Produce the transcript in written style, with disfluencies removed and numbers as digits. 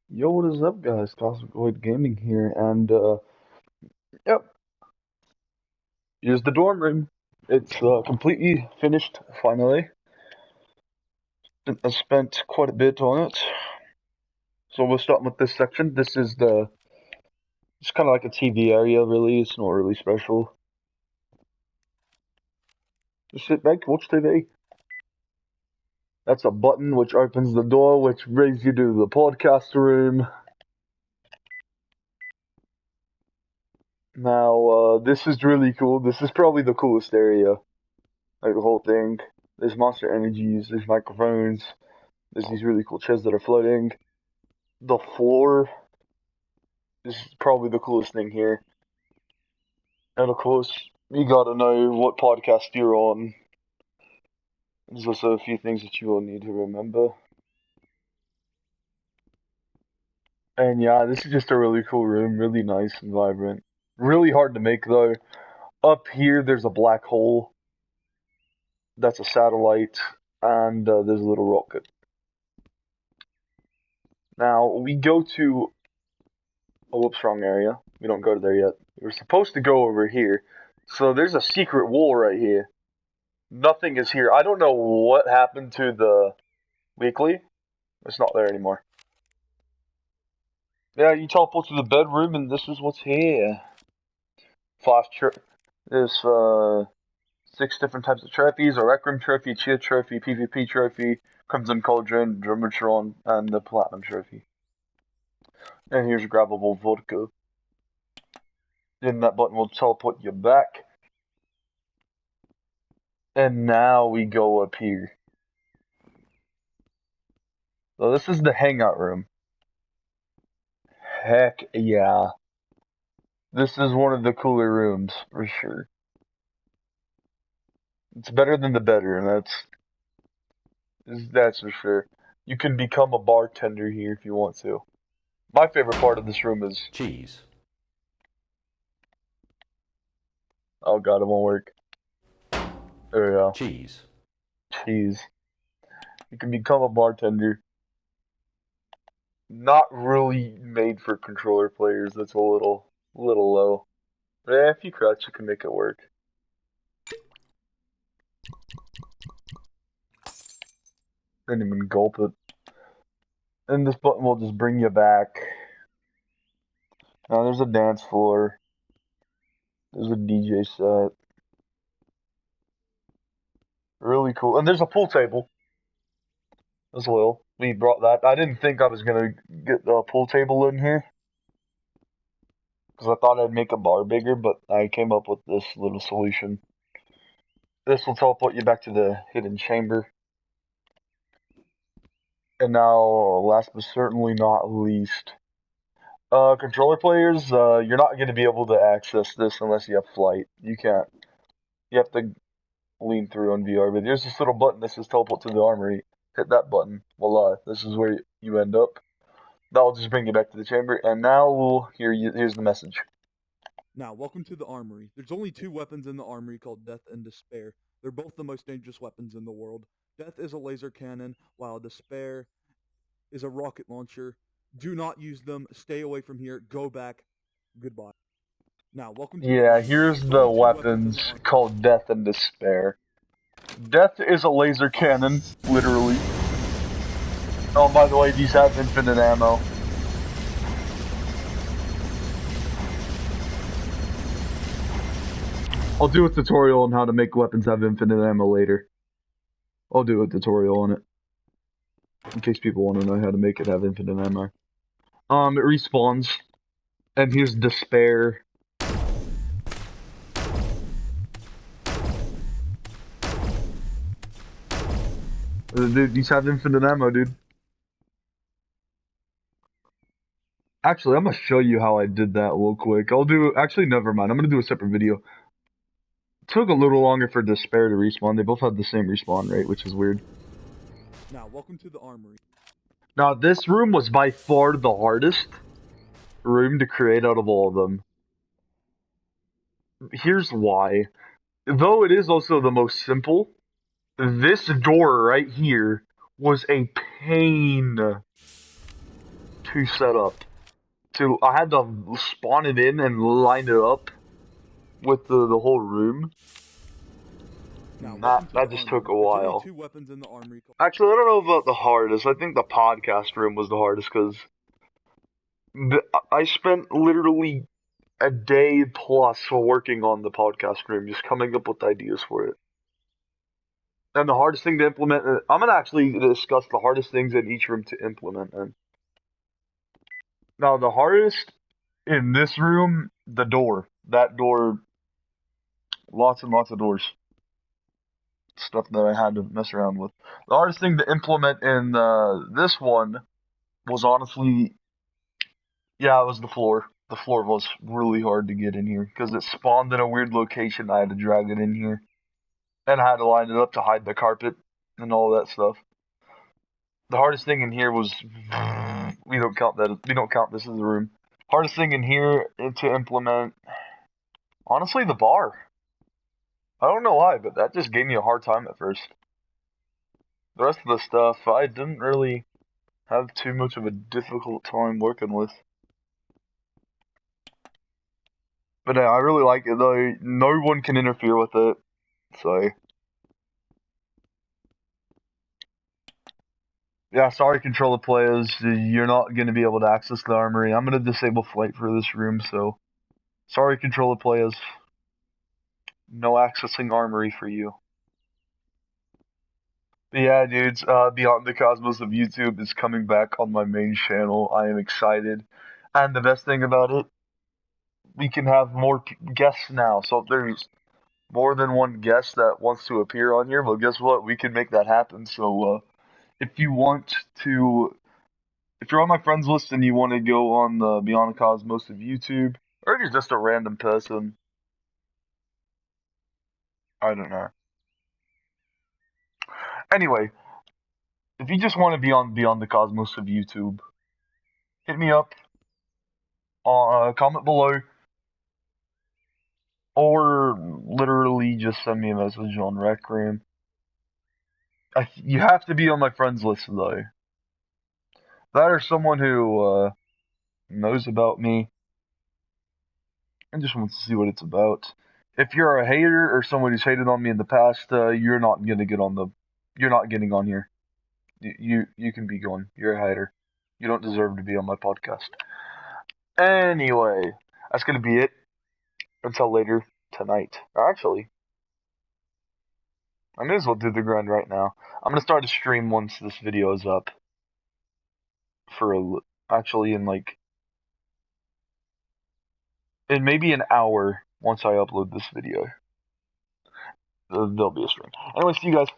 Yo, what is up, guys? Cosmic Void Gaming here, and yep, here's the dorm room. It's completely finished finally. I spent quite a bit on it, so we'll start with this section. It's kind of like a TV area, really. It's not really special. Just sit back, watch TV. That's a button which opens the door, which brings you to the podcast room. Now, this is really cool. This is probably the coolest area. Like the whole thing. There's Monster Energies, there's microphones, there's these really cool chairs that are floating. The floor is probably the coolest thing here. And of course, you gotta know what podcast you're on. There's also a few things that you will need to remember. And yeah, this is just a really cool room, really nice and vibrant. Really hard to make though. Up here, there's a black hole. That's a satellite, and there's a little rocket. Now, we go to a whoops, wrong area. We don't go to there yet. We're supposed to go over here. So there's a secret wall right here. Nothing is here. I don't know what happened to the weekly. It's not there anymore. Yeah, you teleport to the bedroom and this is what's here. There's 6 different types of trophies: a Rec Room trophy, Cheer trophy, PvP trophy, Crimson Cauldron, Dermatron, and the Platinum trophy. And here's grabbable vodka. Then that button will teleport you back. And now we go up here. So this is the hangout room. Heck yeah. This is one of the cooler rooms, for sure. It's better than the bedroom, that's for sure. You can become a bartender here if you want to. My favorite part of this room is... Cheese. Oh god, it won't work. There we go. Cheese. Cheese. You can become a bartender. Not really made for controller players, that's a little low. But yeah, if you crouch, you can make it work. Didn't even gulp it. And this button will just bring you back. Now there's a dance floor. There's a DJ set. Really cool. And there's a pool table as well. We brought that. I didn't think I was gonna get the pool table in here, because I thought I'd make a bar bigger, but I came up with this little solution. This will teleport you back to the hidden chamber. And now, last but certainly not least, controller players, you're not going to be able to access this unless you have flight. You can't. You have to lean through on VR. But there's this little button that says teleport to the armory. Hit that button. Voila. This is where you end up. That'll just bring you back to the chamber. And now, here's the message. Now, welcome to the armory. There's only 2 weapons in the armory called Death and Despair. They're both the most dangerous weapons in the world. Death is a laser cannon, while Despair is a rocket launcher. Do not use them. Stay away from here. Go back. Goodbye. Now, welcome to the Yeah, armory. here's There's the only 2 weapons in weapons the armory. called Death and Despair. Death is a laser cannon, literally. Oh, by the way, these have infinite ammo. I'll do a tutorial on how to make weapons have infinite ammo later. I'll do a tutorial on it, in case people want to know how to make it have infinite ammo. It respawns, and here's Despair. Dude, these have infinite ammo, dude. Actually, I'm gonna show you how I did that real quick. Actually, never mind. I'm gonna do a separate video. It took a little longer for Despair to respawn. They both had the same respawn rate, which is weird. Now, welcome to the armory. Now, this room was by far the hardest room to create out of all of them. Here's why. Though it is also the most simple, this door right here was a pain to to set up. I had to spawn it in and line it up with the whole room. Now, That just took a There's only while. 2 weapons in the armory. Actually, I don't know about the hardest. I think the podcast room was the hardest because I spent literally a day plus working on the podcast room, just coming up with ideas for it. And the hardest thing to implement, I'm gonna actually discuss the hardest things in each room to implement. And now the hardest in this room, the door. That door, lots and lots of doors. Stuff that I had to mess around with. The hardest thing to implement in this one was honestly, yeah, it was the floor. The floor was really hard to get in here because it spawned in a weird location. I had to drag it in here, and I had to line it up to hide the carpet and all that stuff. The hardest thing in here was we don't count that. We don't count this as a room. Hardest thing in here to implement, honestly, the bar. I don't know why, but that just gave me a hard time at first. The rest of the stuff, I didn't really have too much of a difficult time working with. But I really like it though. No one can interfere with it. So, yeah, sorry, controller players. You're not going to be able to access the armory. I'm going to disable flight for this room, so sorry, controller players. No accessing armory for you. But yeah, dudes, Beyond the Cosmos of YouTube is coming back on my main channel. I am excited. And the best thing about it, we can have more guests now. So if there's more than one guest that wants to appear on here, well, guess what? We can make that happen. So if you want to, if you're on my friends list and you want to go on the Beyond the Cosmos of YouTube, or if you're just a random person, I don't know. Anyway, if you just want to be on Beyond the Cosmos of YouTube, hit me up. Comment below. Or literally just send me a message on Rec Room. You have to be on my friends list though. That or someone who knows about me and just wants to see what it's about. If you're a hater or someone who's hated on me in the past, you're not gonna get on the. You're not getting on here. You can be gone. You're a hater. You don't deserve to be on my podcast. Anyway, that's gonna be it. Until later tonight. Or actually, I may as well do the grind right now. I'm gonna start a stream once this video is up. Actually in maybe an hour once I upload this video. There'll be a stream. Anyway, see you guys.